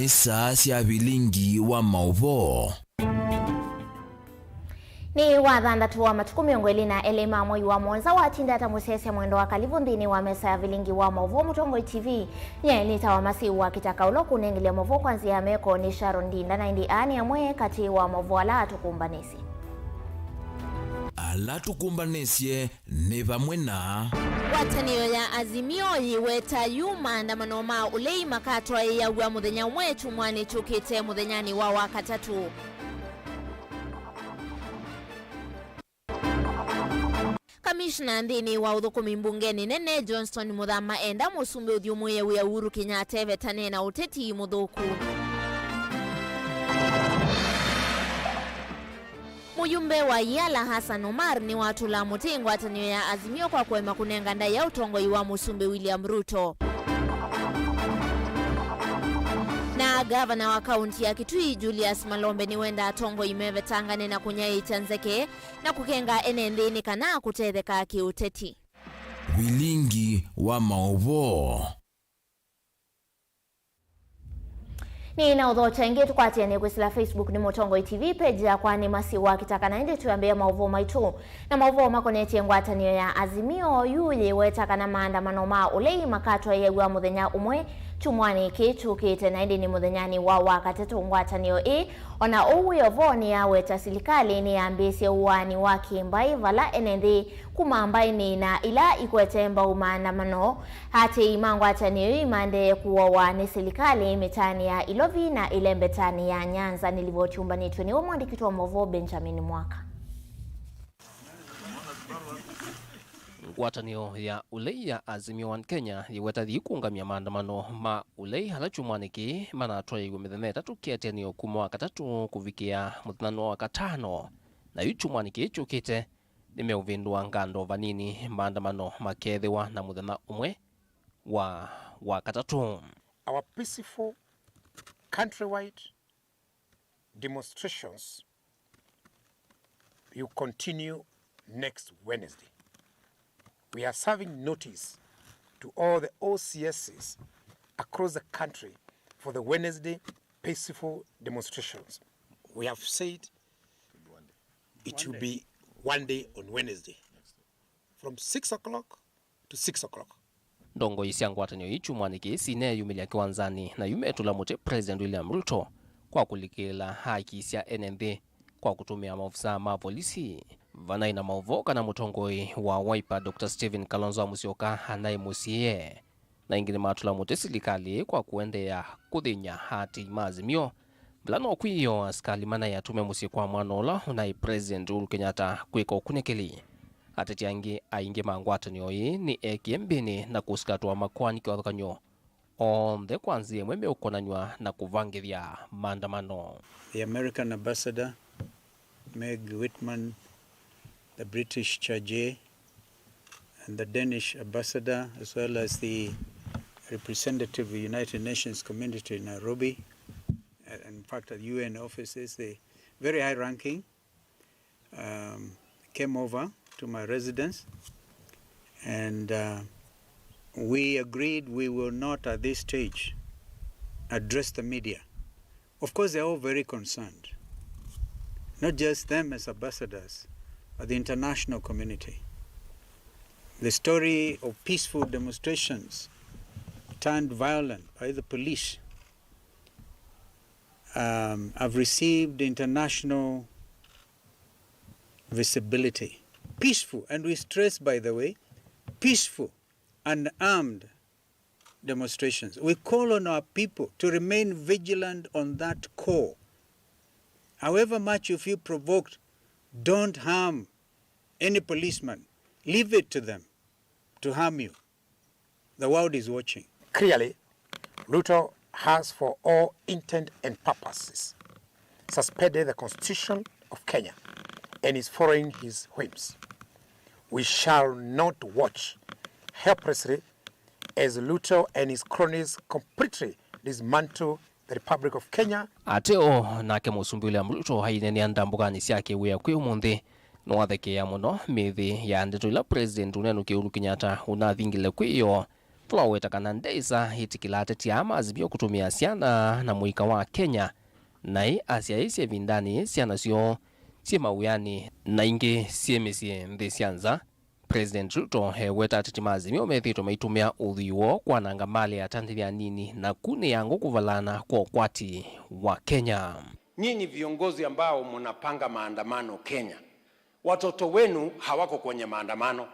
nisa cia Vilingi wa Mauvoo. Ni wathandatu wa matuku miongo ili na elema mwai wa mwanza wa tindata musese mwendo wa kalivu ndini wa mesa ya Vilingi wa Mauvoo Mutongo TV. Nye nita wa masi wa kitaka ulo kunengilia Mauvoo kwanzi ya meko ni Sharon Ndinda na indi ani ya mwe kati wa Mauvoo ala tukumbanesi. Ala tukumbanesie ni vamwe na watanio ya Azimio yiweta yuma na manoma ulei makatwa ya uwa muthenya mwetu mwani chukite muthenyani wa wakatatu. Kamishna ndini wa uthukumi mbungeni nene Johnston Muthama enda musumbe uthiumuye wia Uhuru Kenyatta vetane na uteti muthuku. Mujumbe wa Yala Hassan Omar ni watu la mutingo atanio ya Azimio kwa kwema kunenga ndai ya utongoi wa musumbe William Ruto. Na gavana wa kaunti ya Kitui Julius Malombe ni wenda atongo imeve tangane na kunyai chanzeke na kukenga enendini kana kutetheka kiuteti. Vilingi wa Mauvoo. Ni na udhocha ingi tukwati ya negwesila Facebook ni Mutongo TV page ya kwa ni masi wa kitaka na indi tuyambia Mauvoo maitu. Na Mauvoo makoneti ya ngwatanio ya Azimio yuye wetaka na maandamano maa ulei makatwa ya uwa muthenya umwe chumwani kichukite na indi ni muthenyani wa wakatatu ngwatanio ona uwe ovoni ya weta silikali ni ambisi uwani wa kimbai vala enendi kumambai ni na ila ikuetemba umaandamano hati imangwatanio imande kuwa wani silikali mitani ya Ilovi na ilembetani ya Nyanza. Nilivyochumba nitu ni umwandikitu wa Mauvoo Benjamin Mwaka. Ngwatanio ya ulei ya Azimio wa Kenya yiweta thikungamia maandamano ma ulei hala chumwaniki manatwa yiwe mithenya tatu kietenio kuma wakatatu kuvikia muthanano wa katano na yu chumwaniki ichukite nimeuvindua ngando vanini maandamano makethiwa na muthenya umwe wa wakatatu. Our peaceful countrywide demonstrations will continue next Wednesday. We are serving notice to all the OCSs across the country for the Wednesday peaceful demonstrations. We have said it will be one day on Wednesday from 6 o'clock to 6 o'clock. Ndongo isia ngwatanio ichu mwaniki sine yumilia kiwanzani na yumetula mute President William Ruto kwa kulikila haki isia NMB kwa kutumia maofisa ma polisi. Vanai na Mauvoo kana mutongoi wa Wiper Dr. Stephen Kalonzo Musyoka anaye musie na ingine matula mute silikali kwa kuendea kuthinya hati maazimio mlano kwiyo askali mana ya tume musie kwa mwanola unai President Uhuru Kenyatta kwiko kunekeli. Ateti yangi ainge mangwatanio ni ekiembini na kusikatwa makwani kwa thokanyo onde kwanzi mweme ukonanywa na kuvangithia maandamano. The American ambassador Meg Whitman, the British Charge, and the Danish ambassador, as well as the representative of the United Nations community in Nairobi, and in fact at UN offices, the very high ranking came over to my residence, and we agreed we will not at this stage address the media. Of course, they're all very concerned, not just them as ambassadors, but the international community. The story of peaceful demonstrations turned violent by the police have received international visibility. Peaceful, and we stress, by the way, peaceful and armed demonstrations. We call on our people to remain vigilant on that core. However much you feel provoked, don't harm any policeman. Leave it to them to harm you. The world is watching. Clearly, Ruto has for all intent and purposes suspended the Constitution of Kenya and is following his whims. We shall not watch helplessly as Ruto and his cronies completely dismantle the Republic of Kenya. Ateo nake musumbi William Ruto haineni andambugani siake wea kwi umundi nwatheke ya muno mithi ya ndeto ila President unenu Uhuru Kenyatta unathingile kwiyo Tulawetakana ndeisa hitikilate tiama azibio kutumia siana na muika wa Kenya nai asiaisi vindani siana sio sima uyani na inge siemesie ndesianza. President Ruto heweta titimazi miomethito maitumia udhiwo kwa nangamali ya tantivya nini na kune yangu kuvalana kwa kwati wa Kenya. Nyinyi viongozi ambao mnapanga maandamano Kenya, watoto wenu hawako kwenye maandamano,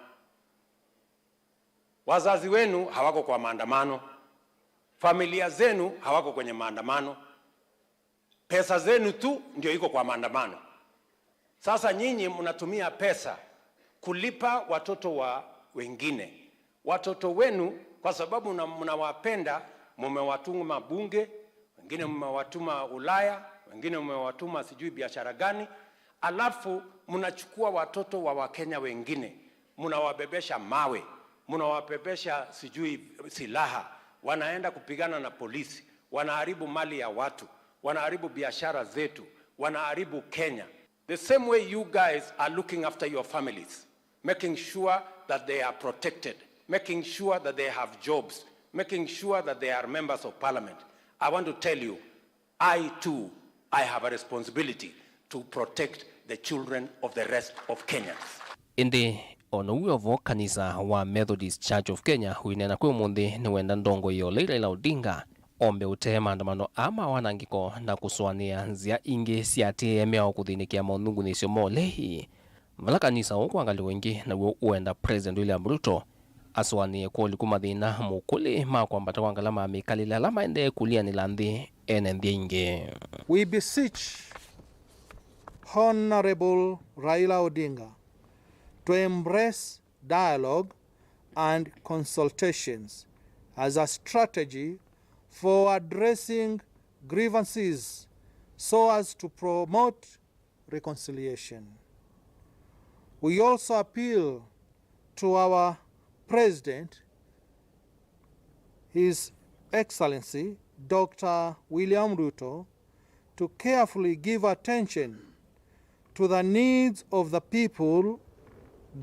wazazi wenu hawako kwa maandamano, familia zenu hawako kwenye maandamano, pesa zenu tu ndio iko kwa maandamano. Sasa nyinyi mnatumia pesa kulipa watoto wa wengine. Watoto wenu kwa sababu mnawapenda mmewatuma bunge, wengine mmewatuma Ulaya, wengine mmewatuma sijui biashara gani, alafu mnachukua watoto wa Wakenya wengine, mnawabebesha mawe, mnawabebesha sijui silaha, wanaenda kupigana na polisi, wanaharibu mali ya watu, wanaharibu biashara zetu, wanaharibu Kenya. The same way you guys are looking after your families, making sure that they are protected, making sure that they have jobs, making sure that they are members of parliament. I want to tell you, I too, I have a responsibility to protect the children of the rest of Kenyans. Indi onuwe kanisa wa Methodist Church of Kenya huinena kwe umundi ni wenda ndongo iyo Raila Odinga ombe ute maandamano ama wanangiko na kuswania nzia ingi siati emea kuthinikia maunungu nisio molehi. Vala kanisa ukuangali wengi na uenda President William Ruto aswanie kuoli kumadhina mukuli makwambata wangala maamikalila lama ende kulia nilandhi enendhi ingi. We beseech Honorable Raila Odinga to embrace dialogue and consultations as a strategy for addressing grievances so as to promote reconciliation. We also appeal to our President, His Excellency Dr. William Ruto, to carefully give attention to the needs of the people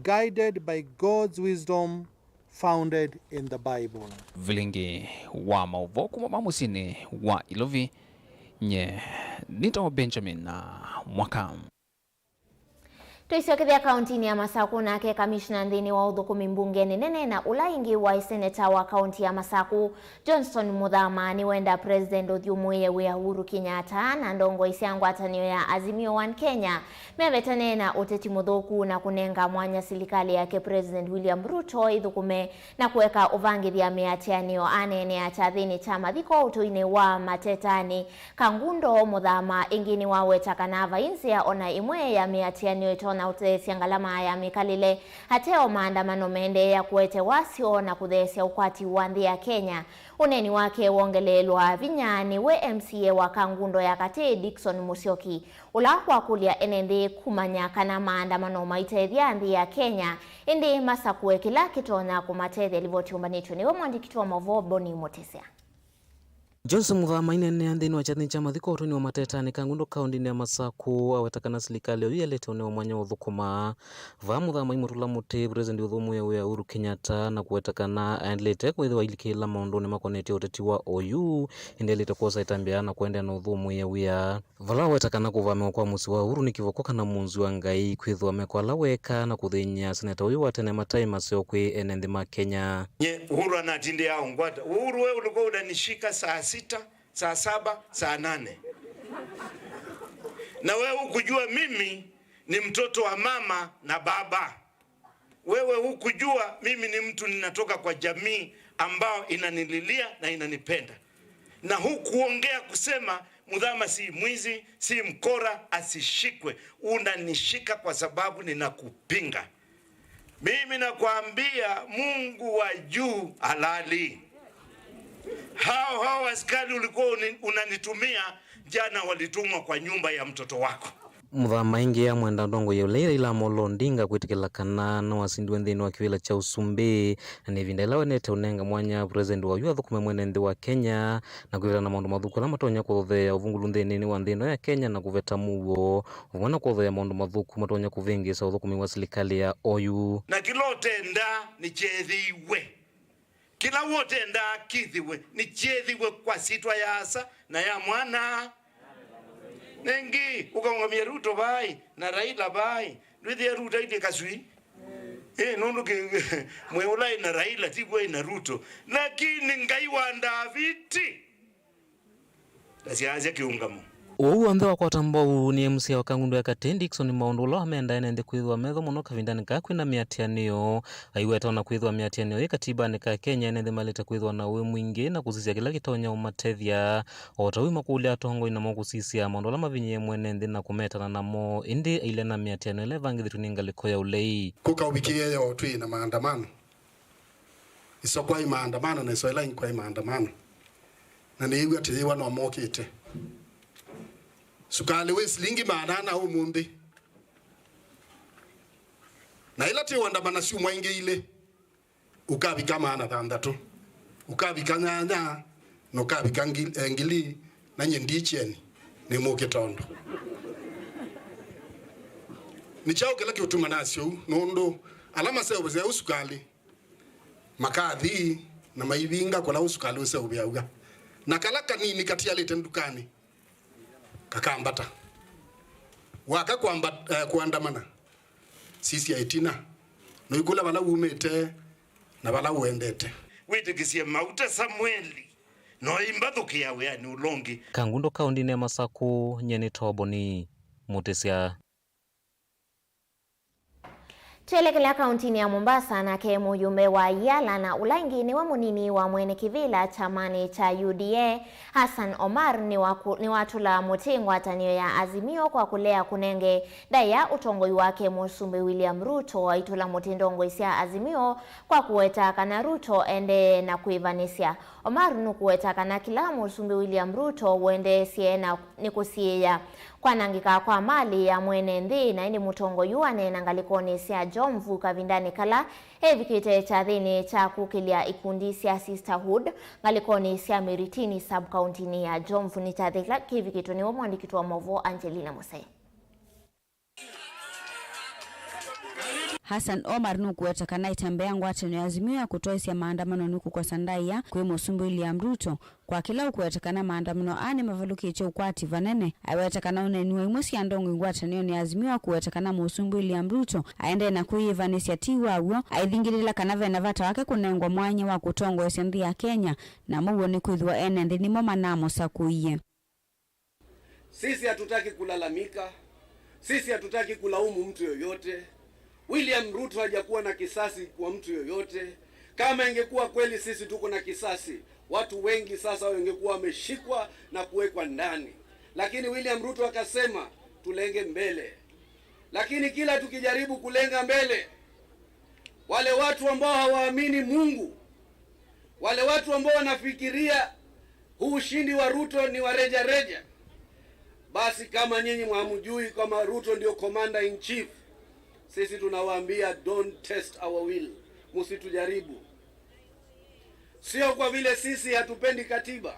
guided by God's wisdom founded in the Bible. Vilingi wa Mauvoo kuma mamusini wa Ilovi nye nito Benjamin na Mwaka. Tuisiokithia kauntini ya Masaku nake kamishna nthini wa uthukumi mbungeni nene na ulaingi wa seneta wa kaunti ya Masaku Johnson Muthama ni wenda President uthiumuye wia Uhuru Kenyatta na ndongo isiangwatanio ya Azimio One Kenya mevetane na uteti muthuku na kunenga mwanya serikali yake President William Ruto ithukume na kuweka uvangithia miatianio anene ya chathini cha mathiko utuine wa matetani Kangundo. Muthama ingini wa wetakana vainsia ona imwe ya miatianio itona utesia ngalama ya mikalile hateo maandamano mende ya kuete wasio na kuthesia ukwati wa nthi ya Kenya. Uneni wake wongelelwa vinyani we MCA wa Kangundo ya kati Dickson Musyoki ulakwa kulia enende kumanya kana maandamano maitethia nthi ya Kenya indi Masaku kila kitona kumatethia livotiumbanitwe ni mwandiki wa Mauvoo Boni Motesia. Johnson Muthama inene anthini wa chathini cha mathiko utuni wa matetani Kangundo kaunti ya Masaku awetakana serikali oyu yalete one mwanya uthukuma va Muthama imurula muti President uthumuye wia Uhuru Kenyatta na kuwetakana aendelete kwithwa ilikila maundu ni makonete uteti wa oyu endelete kosa itambia na kuendea na uthumuye wia vala wetakana kuvamia kwa musi wa Uhuru ni kivoko kana munzi wa ngai kwithwa mekwala weka na kuthinya seneta uyu watene matai maseo kwi enenthi ma Kenya. Uhuru anatinde yao ngwata. Uhuru wewe ulikuwa unanishika saa 6, saa 7, saa 8. Na wewe hukujua mimi ni mtoto wa mama na baba. Wewe hukujua mimi ni mtu ninatoka kwa jamii ambao inanililia na inanipenda. Na hukuongea kusema Muthama si mwizi, si mkora, asishikwe. Unanishika kwa sababu ninakupinga. Mimi nakwambia Mungu wa juu halali. Hao askari ulikuwa unanitumia jana walitumwa kwa nyumba ya mtoto wako. Muthama ingi ya mwenda ndongo ya Raila Amolo Odinga kwitikila kana no asindiwe nthini wa kiwila cha usumbi na ni vinda ilawe nete unenga mwanya President wa yu athukume mwene nthi wa Kenya na kwivila na maundu mathuku na matonya kuthea uvungulu nthini wa nthino ya Kenya na kuveta Mauvoo uvona kuthea maundu mathuku matonya kuvingisa uthukumi wa serikali ya oyu na kilotenda ni chethiwe. Kila ila wote nda kithiwe ni chethiwe kwa sitwa ya asa na ya mwana nengi ukangomia Ruto bai na Raila bai ndwithi Ruto ide kasui nundu ke mweulai na Raila tibwe na Ruto lakini ngai wanda viti tasianze kiungamo Uu anthe wa kwatambau ni MC wa Kangundu ya Kati Dickson Maundulo amenda ende kwithwa metho muno kavindani ka kwina miatianio aiweta na kwithwa miatianio ikatibani ka Kenya ende maleta kwithwa na uwe mwingi na kusisia kila kitonya umatethia otawi makulia tongo ina mokusisia Maundulo mavinye mwenende na kumetana namo indi ile na miatianio ile vangi tuninga likoya ulei kuka wiki yeyo twi na maandamano isokwa maandamano na isoela inkwa maandamano na niigwa tiwa no mokite sukali we silingi maanana umundi na ila ti wandamana si mwenge ile ukabi kama ana thandatu ukabi kanyanya no kabi ngili na nyendicheni ni mukitondo ni chao kila kiutuma nasio nondo alama seo bze usukali makadhi na maivinga kola usukali useo byauga na kalaka nini katiale tendukani kakambata waka kuandamana sisi aitina no ikula bala umete na bala uendete witikisia mauta Samueli no imbadhukia we ani ulongi Kangundo kaundi ne Masaku nyeni toboni mutesia Tuelekea kauntini ya Mombasa na ke mujumbe wa Yala na Ulangi ni wa munini wa mwene kivila chamani cha UDA Hassan Omar ni watu la mutingwa tanio ya Azimio kwa kulea kunenge daya utongoi wake Musumbi William Ruto wa itula mutindongo isia Azimio kwa kuweta kana Ruto ende na kuivanisia. Omar nukuweta kana kila Musumbi William Ruto uende siena nikusiya kwa nangika kwa mali ya mwene ndi na ini mutongo yuane nangalikoni sia Jomvu kavindani kala evikite cha dhini cha kukilia ikundi sia Sisterhood ngalikoni sia Miritini sub-countini ya Jomvu ni chadhikla kivikitu ni wamuandikitu wa Mauvoo Angelina Mose. Hassan Omar nukuweta kana itambea ngwate ya Azimio ya kutoisia maandamano nuku kwa sandaia kwe Musumbi William Ruto kwa kila ukuweta kana maandamano ane mavaluki eche ukwati vanene aiweta kana uneniwa imusi ya ndongo ngwate ni Azimio ya kuweta kana Musumbi William Ruto aende na kuivanisia tiwa uo aithingirila kana vena vata wake kunengwa mwanya wa kutongo esendi ya Kenya na muwo ni kuithwa enende ni moma namo sakuiye. Sisi hatutaki kulalamika, sisi hatutaki kulaumu mtu yoyote. William Ruto hajakuwa na kisasi kwa mtu yoyote. Kama ingekuwa kweli sisi tuko na kisasi, watu wengi sasa wangekuwa wameshikwa na kuwekwa ndani. Lakini William Ruto akasema tulenge mbele. Lakini kila tukijaribu kulenga mbele, wale watu ambao hawaamini Mungu, wale watu ambao wanafikiria huu ushindi wa Ruto ni wa reja reja, basi kama nyinyi hamjui kama Ruto ndio commander in chief, sisi tunawaambia don't test our will, msitujaribu. Sio kwa vile sisi hatupendi katiba,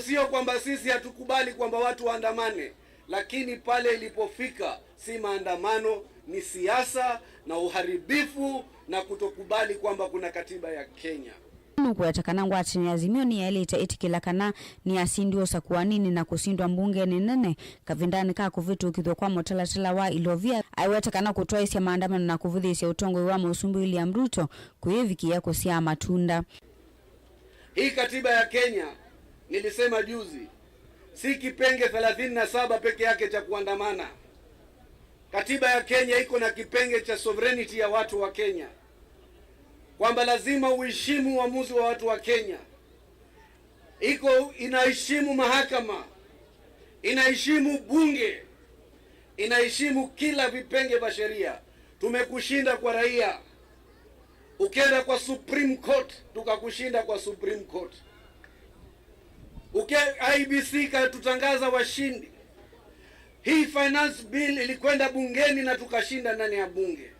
sio kwamba sisi hatukubali kwamba watu waandamane, lakini pale ilipofika si maandamano, ni siasa na uharibifu na kutokubali kwamba kuna katiba ya Kenya. Nukuweta kana ngwate ni Azimio ni yaelita itikila kana ni asindio sakuanini na kusindwa mbunge ni nene kavindani kaa kuvitu ukithwa kwa motalatala wa Ilovia aiweta kana kutoisia maandamano na kuvudhisia utongo wa Musumbi William Ruto kuyeviki yako siya matunda. Hii katiba ya Kenya nilisema juzi si kipenge 37 peke yake cha kuandamana. Katiba ya Kenya iko na kipenge cha sovereignty ya watu wa Kenya, kwamba lazima uheshimu uamuzi wa watu wa Kenya. Inaheshimu mahakama, inaheshimu bunge, inaheshimu kila vipenge vya sheria. Tumekushinda kwa raia. Ukienda kwa Supreme Court, tukakushinda kwa Supreme Court. IBC katutangaza washindi. Hii finance bill ilikwenda bungeni na tukashinda ndani ya bunge.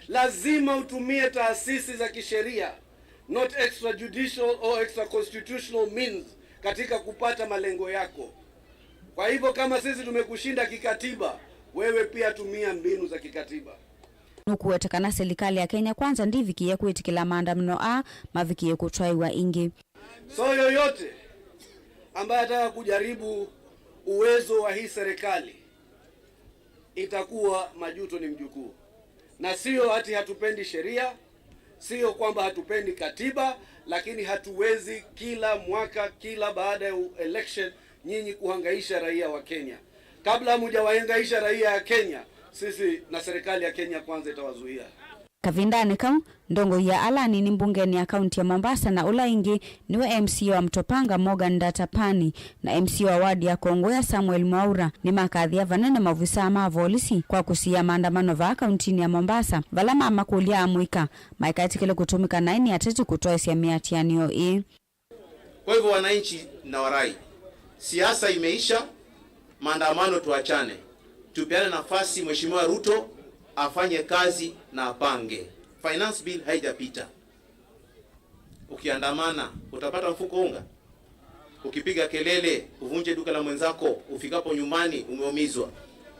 Lazima utumie taasisi za kisheria, not extrajudicial or extra constitutional means katika kupata malengo yako. Kwa hivyo kama sisi tumekushinda kikatiba, wewe pia tumia mbinu za kikatiba. nukuwetekana serikali ya Kenya kwanza ndivikie kuitikila maandamano mavikie kutwaiwa ingi. So yoyote ambaye ataka kujaribu uwezo wa hii serikali itakuwa majuto ni mjukuu. Na sio ati hatupendi sheria, sio kwamba hatupendi katiba, lakini hatuwezi kila mwaka, kila baada ya election nyinyi kuhangaisha raia wa Kenya. Kabla hamujawahangaisha raia ya Kenya, sisi na serikali ya Kenya kwanza itawazuia. Kavindani kau ndongo ya alani ni mbungeni ya kaunti ya Mombasa na ulaingi niwe MC wa Mtopanga Morgan Datapani na MC wa wadi ya Kongoya Samuel Mwaura ni makadhi ya vanene mavisa mavolisi kwa kusia maandamano va kaunti ya Mombasa vala mama kulia amwika maikatikele kutumika naini atatu kutoa siamiatianio hii. Kwa hivyo wananchi na warai, siasa imeisha, maandamano tuachane. Tupeane nafasi Mheshimiwa Ruto afanye kazi na apange. Finance bill haijapita. Ukiandamana utapata mfuko unga. Ukipiga kelele uvunje duka la mwenzako, ufikapo nyumbani umeumizwa.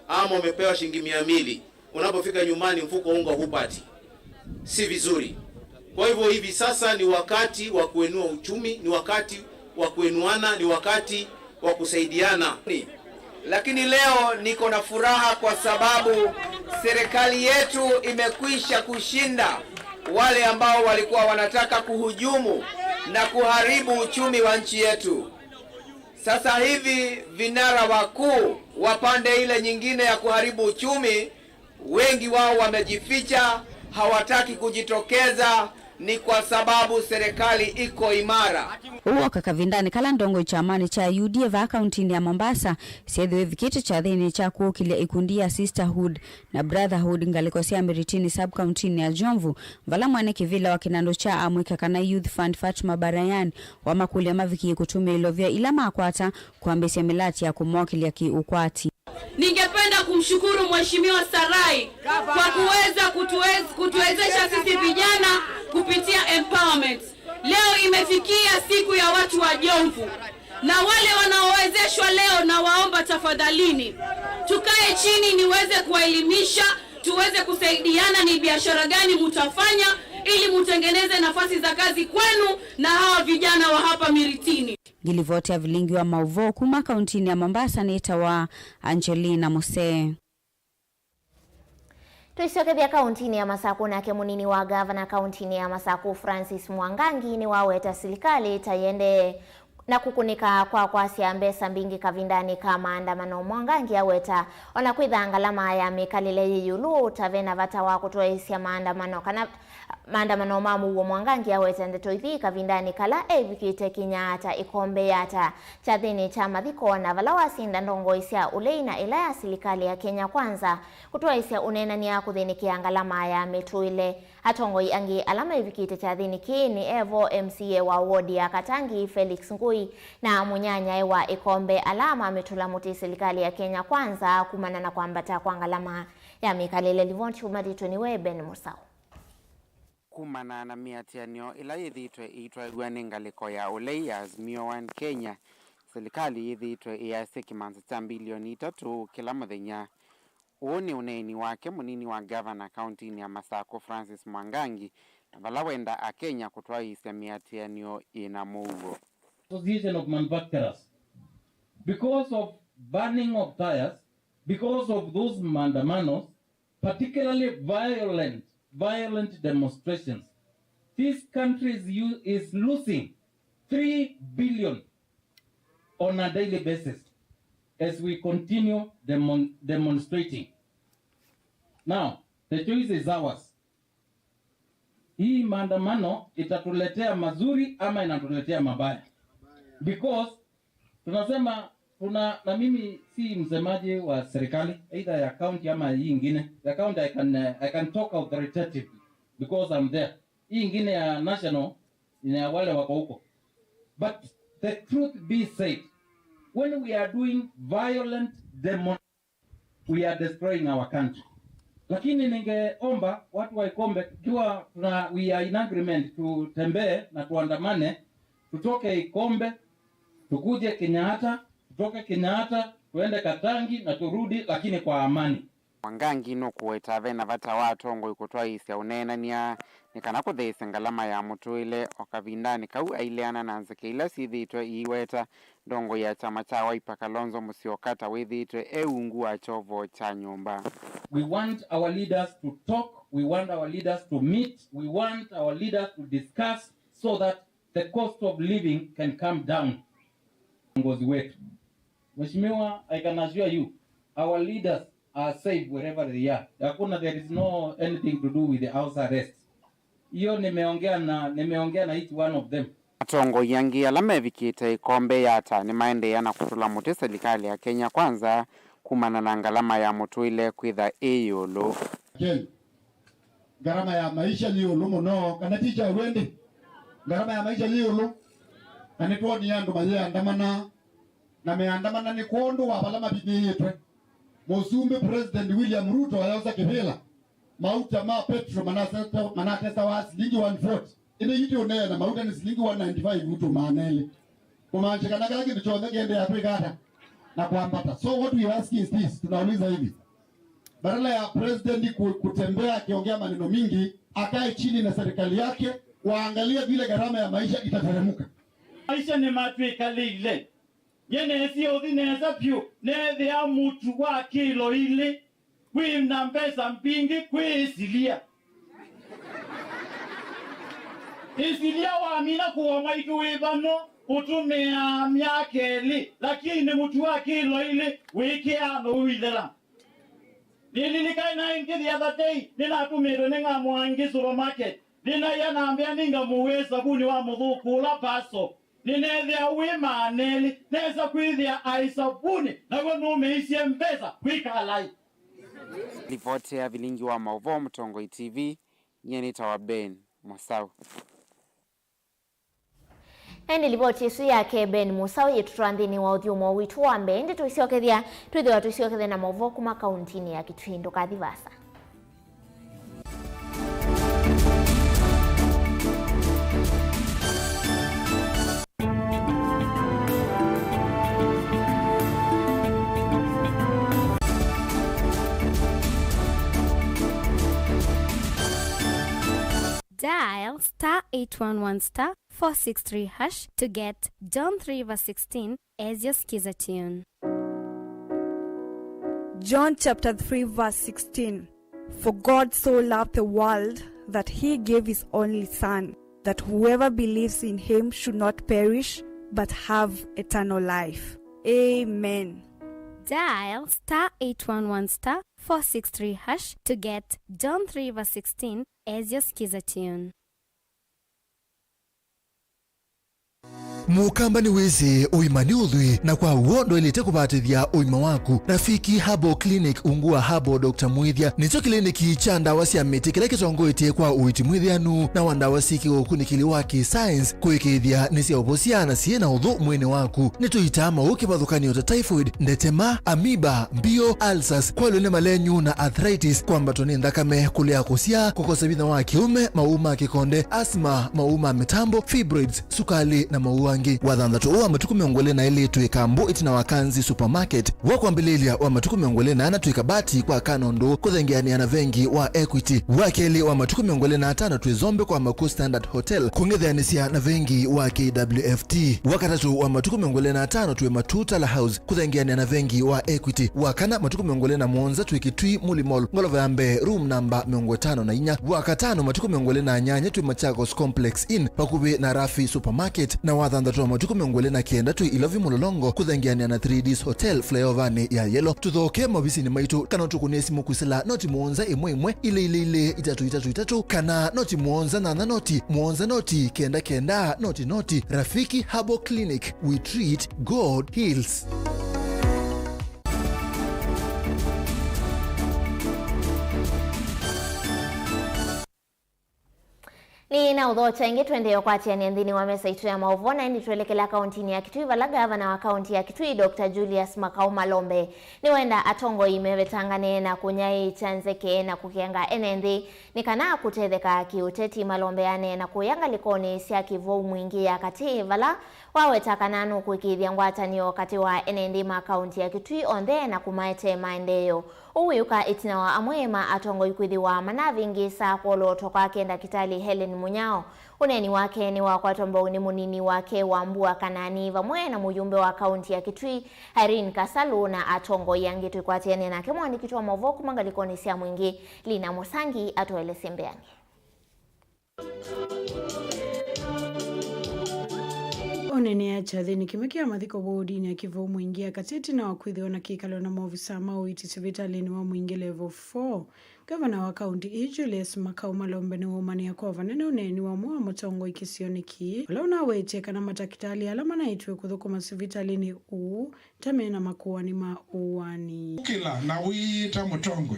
Ama umepewa shilingi 200, unapofika nyumbani mfuko unga hupati. Si vizuri. Kwa hivyo hivi sasa ni wakati wa kuinua uchumi, ni wakati wa kuinuana, ni wakati wa kusaidiana. Lakini leo niko na furaha kwa sababu serikali yetu imekwisha kushinda wale ambao walikuwa wanataka kuhujumu na kuharibu uchumi wa nchi yetu. Sasa hivi vinara wakuu wa pande ile nyingine ya kuharibu uchumi, wengi wao wamejificha, hawataki kujitokeza, ni kwa sababu serikali iko imara. Uoka Kavindani kala ndongo chamani cha UDA va kaunti ya Mombasa siedhiwe vikiti cha dhini cha kuokilia ikundi ya Sisterhood na Brotherhood ngalikosia Miritini sub kaunti ya Jomvu vala mwane kivila wa kinando cha amwika kana Youth Fund Fatuma Barayan wa makuli ya maviki kutumia ilovya ila makwata kuambisia milati ya kumwakilia kiukwati. Ningependa kumshukuru Mheshimiwa Sarai kwa kuweza kutuwezesha sisi vijana kupitia empowerment. Leo imefikia siku ya watu wa Jomvu. Na wale wanaowezeshwa leo na waomba tafadhalini, tukae chini niweze kuwaelimisha, tuweze kusaidiana ni biashara gani mutafanya ili mutengeneze nafasi za kazi kwenu na hawa vijana wa hapa Miritini. Gilivoti ya Vilingi wa Mauvoo kuma kaunti ya Mombasa ni itawa Angelina Mose. Tuisoke vya kaunti ya Masaku na kemunini wa gavana kaunti ya Masaku Francis Mwangangi ni waweta serikali tayende na kukunika kwa siambesa mbingi Kavindani kama andamano. Mwangangi aweta onakwitha angalama ya mikalile yulu tavena vata wa kutoesia maandamano kana maandamano mamu wa Mwangangi aweta ndetoithi Kavindani kala evikite kinyata ikombe yata chathini cha mathiko na valawa sinda ndongo isia uleina ila ya serikali ya Kenya kwanza kutoesia unenani ya kuthinikia angalama ya metuile atongoi angi alama evikite chathini kini Evo MCA wa wodi ya Katangi Felix Ngui na munyanya wa ikombe alama ametula muti serikali ya Kenya kwanza kumana na kwambata kwa ngalama ya mikalile livonchi umadito ni weben musao kumana na miatianio ila yithitwe itwa ngaliko ya ulei ya Azimio One Kenya serikali yithitwe iase kimanza cha bilioni 3 kila muthenya. Uoni uneni wake munini wa governor county ya Masako Francis Mwangangi na vala wenda a Kenya kutwa ise miatianio ina Mauvoo. Association of manufacturers, because of burning of tires, because of those maandamanos, particularly violent demonstrations, this country is losing 3 billion on a daily basis as we continue demonstrating. Now, the choice is ours. Hii maandamano itatuletea mazuri ama inatuletea mabaya? Because tunasema na mimi si msemaji wa serikali either ya county ama hii ingine. The county I can talk authoritatively because I'm there. Hii ingine ya national ni ya wale wako huko. But the truth be said, when we are doing violent we are destroying our country. Lakini ningeomba watu wa Ikombe kiwa we are in agreement tutembee na tuandamane, tutoke Ikombe tukuje Kenyatta, tutoke Kenyatta tuende Katangi na turudi lakini kwa amani. wangangi no kuweta vena vata watongo ikutwa isya unenania nikana kuthesa ngalama ya mutu ile okavindani kau aileana na nzike ila sithitwe iweta ndongo ya chama cha Wiper Kalonzo Musyoka withitwe eungu wa chovo cha nyumba. We want our leaders to talk, we want our leaders to meet, we want our leaders to discuss so that the cost of living can come down. Ngozi wetu. Mheshimiwa, I can assure you, our leaders are safe wherever they are. There is no anything to do with the house arrest. Hiyo nimeongea na each one of them. Atongo yangi alame vikite ikombe yata ni maendeana kutula muti serikali ya Kenya Kwanza kumana na ngalama ya mutu ile kwitha eyolo. Gharama ya maisha ni yolo muno kana tija wende. Gharama ya maisha ni yolo. Kanitwa ni yandu maye andamana na meandamana ni kondo wa balama bidii yetu. Mosumbe President William Ruto ayauza kivela. Mauta ma petro manatesa wa shilingi 140. Ile yiti onea na mauta ni shilingi 195 Ruto manele. Kumaanche kanaka laki nichonde gende Afrika na kuambata. So what we ask is this, tunauliza hivi. Badala ya president kutembea akiongea maneno mingi, akae chini na serikali yake waangalia vile gharama ya maisha itateremuka. Maisha ni matwika lile. Yene sio dineza pyu, nede ya mutu wa kilo ile. Wina mbesa mpingi kwesilia. Isilia wa amina kuwa maitu wibano, utumea miakeli. Lakini mutu wa kilo ile, wiki ano uidela. Nililikai na ingi the other day, nila tumiro ninga mwangi supermarket. Nina yana ambia ninga muwe sabuni wa Mauvoo kula paso. Ninethia wima aneli, neza kwithia aisabuni, na nume isi mbeza, wika alai. Ripoti ya Vilingi wa Mauvoo, Mtongoi TV, nyeni tawa Ben Musau. Endi ripoti isu yake Ben Musau yetutuandhini wa uthiumo witu wa mbe ndi tuisiokethia na Mauvoo kuma kauntini ya Kitui Kathivasa. Dial *811*463# to get John 3:16 as your skiza tune. John chapter 3 verse 16. For God so loved the world that he gave his only Son, that whoever believes in him should not perish but have eternal life. Amen. Dial *811*463# to get John 3:16 as your skiza tune. Mukamba ni weze uimani udhui na kwa uondo ilite kubatithia uima waku. Rafiki Herbal Clinic ungua Herbal Dr. Mwithia nicho kliniki cha ndawa cia miti kile kitongoitie kwa uiti mwithianu na wandawa siki ukunikili wa science kuikithia ni cia ubosia na ciena uthu mwene waku. Nituitama ukibathukanio ta typhoid, ndetema, amoeba, mbio, ulcers, kwalune malenyu na arthritis, kwambato ni ndakame, kulea kusia, kukosa bitha wa kiume, mauma kikonde, asthma, mauma mitambo, fibroids, sukali na maua wathandatu wa matuku miongole na ili tuikambu itina wakanzi supermarket wakwambililia wa matuku miongole na ana tuikabati kwa Kanondo kuthengeania na vengi wa Equity wakeli wa matuku miongole na atano tuizombe kwa Maku Standard Hotel kungethianisia na vengi wa KWFT wakatatu wa matuku miongole na atano tuwe Matuta la House kuthengeania na vengi wa Equity wakana matuku miongole na Monza tuikitui Mulimall ngolova ya mbe room namba 54 wakatano matuku miongole na nyanya tuwe Machakos Complex Inn pakubi na Rafi Supermarket na wathandatu wa matuku miongole na kienda tu Ilovi Mulolongo kuthengeania na 3Ds Hotel flyovani ya Yellow tuthoke mabisi ni maitu kana tukunesi mukusila noti muonza imwe ile itatu kana noti muonza na noti kenda noti Rafiki Herbal Clinic, we treat, God heals. Ni na udhocha ingi tuendeyo kwa tiani ndhini wa mesa itu ya Mauvoo na indi tuelekela kauntini ya Kitui vala gavana wa kaunti ya Kitui Dr. Julius Makau Malombe ni wenda atongo imewetangane na kunyai chanzeke na kukianga enendi ni kana kutetheka kiuteti Malombe ane na kuyanga likoni siya kivu mwingi ya kati vala waweta kananu kuikithia ngwatanio kati wa enendi ma kaunti ya Kitui onde na kumaete maendeyo Uyuka itina wa amwema atongo yukuithi wa manavingi sa kolo toka kenda kitali Helen Munyao. Uneni wake ni wa kwa tombo ni munini wake wa mbua kanani vamwe na mujumbe wa kaunti ya Kitui Irene Kasalu na atongo yangi tuikwatiene na kemwani kitu wa Mauvoo kumangalikoni siya mwingi Lina Musangi atoele sembeangi. Onene ya chathini kimekia mathiko bodi ya kivu mwingia katiti na wakwithiwa na kikalo na maofisa mawiti sivitalini wa mwingi level 4. Gavana wa kaunti Julius Makau Malombe ni umani ya kwa vanene uneni wa mua motongo ikisioniki. Wala unawete kana matakitali alama na itwe kuthukuma sivitalini tamena makuwa ni mauani. Kila na wita motongo.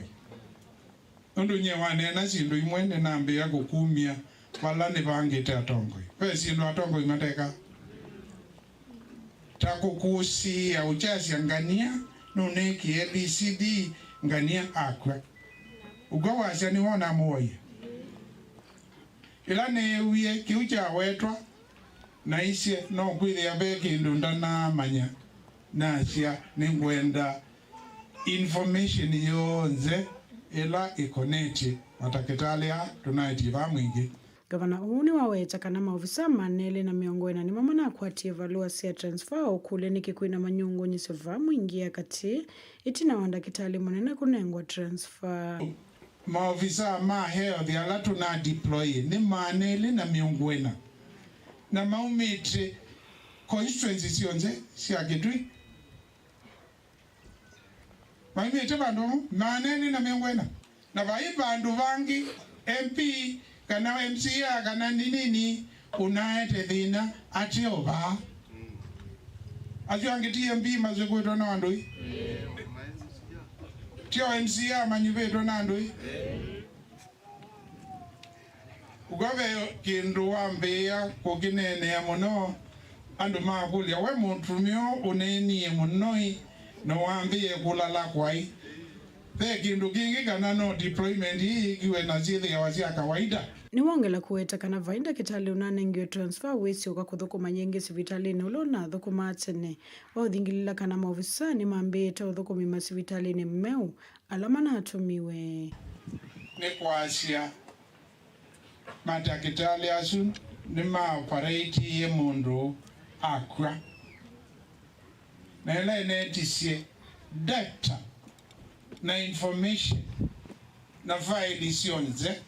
Undu nye wanena sindu imwene na ambe ya kukumia wala ni vangite atongo. Pesi ndo atongo imateka. Takukusi ya uchasi ya ngania nuneki ABCD ngania akwe ugawa asani wana moye ila ne uye kiucha wetwa na isi no kwili ya beki ndundana manya na asia ningwenda information yonze ila ikoneti matakitalia tunaitiva mwingi. Gavana uni waweta kana maofisa manele na miongwena ni mama na kuatia valua siya transfer ukule ni kikuina manyungu nyisova mwingia kati itina wanda kitali mwanena kunengwa transfer. Maofisa health ala tuna deploy ni manele na miongwena na maumite constituency siyonze siya Kitui maumite bandu manele na miongwena na bandu vangi MP kana MCA kana nini unaete thina atioba ajo angiti MP mazwekweto na andoi tio MCA manyuveto na andoi ugabe kindu wambia kuginene ya muno andu makulia we mutumio uneni munoi no wambie kulala kwai the kindu kingi kana no deployment hii ikiwe na zile ya wazia kawaida. Ni wongela kuweta kana vainda kitali unanengio transfer wesi uka kuthukuma nyenge sivitalini ulona thukuma atene waudhingilila kana maofisa ni maambita uthukumi sivitalini mmeu alama na atumiwe ni kwasia matakitali asu ni maoperate ye mundu akwa na ila inetisie data na information na file sionze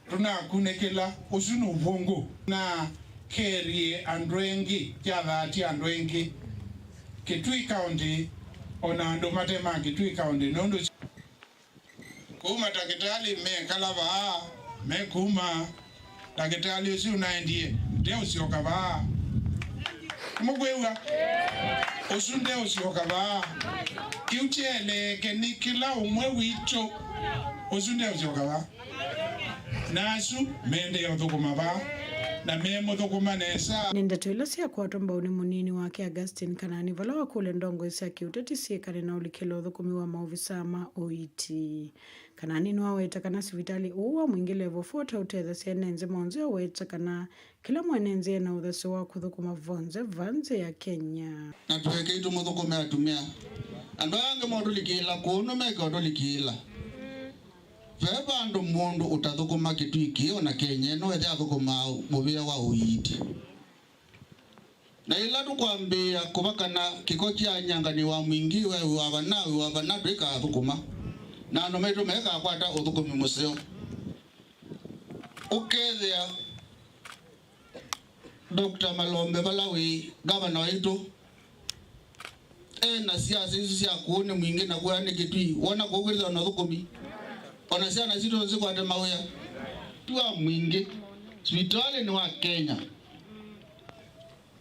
tunakunekela usunu ubongo na kerie andwengi jathati andwengi Kitui County ona ando matema Kitui County nondo kuma takitali me kalava me kuma takitali usi unaendie deo siokava mugwewa usunde usiokava kiuchele kenikila umwe wito usunde usiokava nasu mende ya thukuma ba na memo thukuma nesa nenda tuilasia kwa tomba uni munini wake Augustine kanani vala wakule ndongo isi akiuteti siye kane na ulikelo thukumi wa maofisa ma oiti kanani nuwa weta kana sivitali uwa mwingi level 4 tauteza siya nenze monzi ya weta kana kila mwenenze na udhasi wa kuthukuma vonze vanze ya Kenya na tuweke itu muthukume atumia ando yange modu likila kuno meka odo likila veba ando mundu utathukuma Kitui kio na Kenya no ethe athukuma muvia wa uiti na ila tukwambia kubakana kiko kya nyangani wa mwingi we wabana twika athukuma na ando metu meka akwata uthukumi museo ukethea Dr. Malombe Balawi gavana wetu na siasa hizo sia kuone mwingi na kwa ni Kitui wona kuwiriza na thukumi ona siana zito ziko ate mawea tuwa mwingi hospitali ni wa Kenya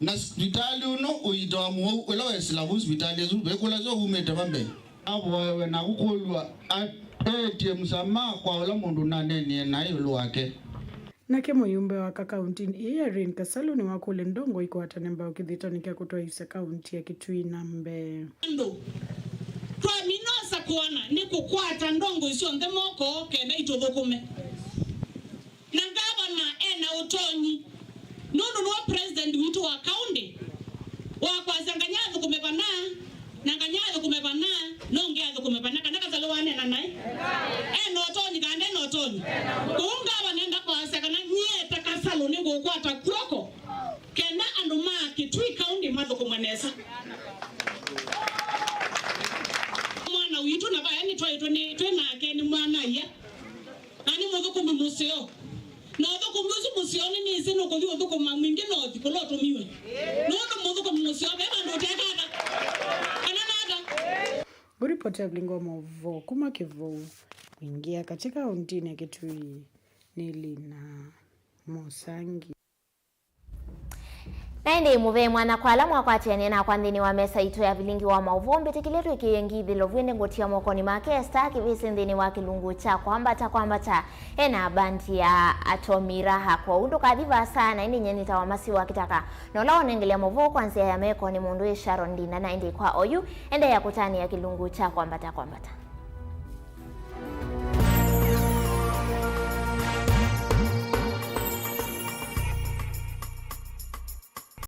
na hospitali uno uitoa muo ula wesila hospitali zu bekula zo umete bambe abo wewe na kukulwa ate msama kwa ula mundu nanene na yulu wake nake muyumbe wa kaunti Irene Kasalu ni wakule ndongo iko atanemba ukithitanikia kutoa isa kaunti ya Kitui nambe ndo kwa minosa kuona ni kukwata ndongo isio ndemoko kenda itothukume na gavana ena utonyi nundu no president witu wa kaunti wa kwazanganya thukume bana nanganyayo kumepana nongeazo kumepana kana kazalwane na nai notoni kande notoni kunga banenda kwa sakana nyeta kasalo ni gokwata kroko kena anduma kitui kaundi mazo kumanesa mwana witu na bayani twenake ni mwana ya ani mozo kumuseo nodo kumbuzi musioni ni zino ko yo ko mamwinge no di ko loto miwe nodo mozo kumuseo beba ndo tekaka ananada Ripoti ya Vilingi wa Mauvoo kuma Kivou kuingia katika kaunti ya Kitui Nili na Musangi. Naende muve mwana kwa alamu wakwatiane na kwa ndini wa mesa ito ya Vilingi wa Mauvoo mbetikiletu ikiyengi dhilo vwende ngotia mokoni makesta kivisi ndini wa kilungu cha kwambata ena bandi ya atomiraha kwa undu kadhiva sana indi nyenita wa masi wa kitaka nola onengelea Mauvoo kwanzia ya meko ni mundu Sharon Dina na indi kwa oyu ende ya kutani ya kilungu cha kwambata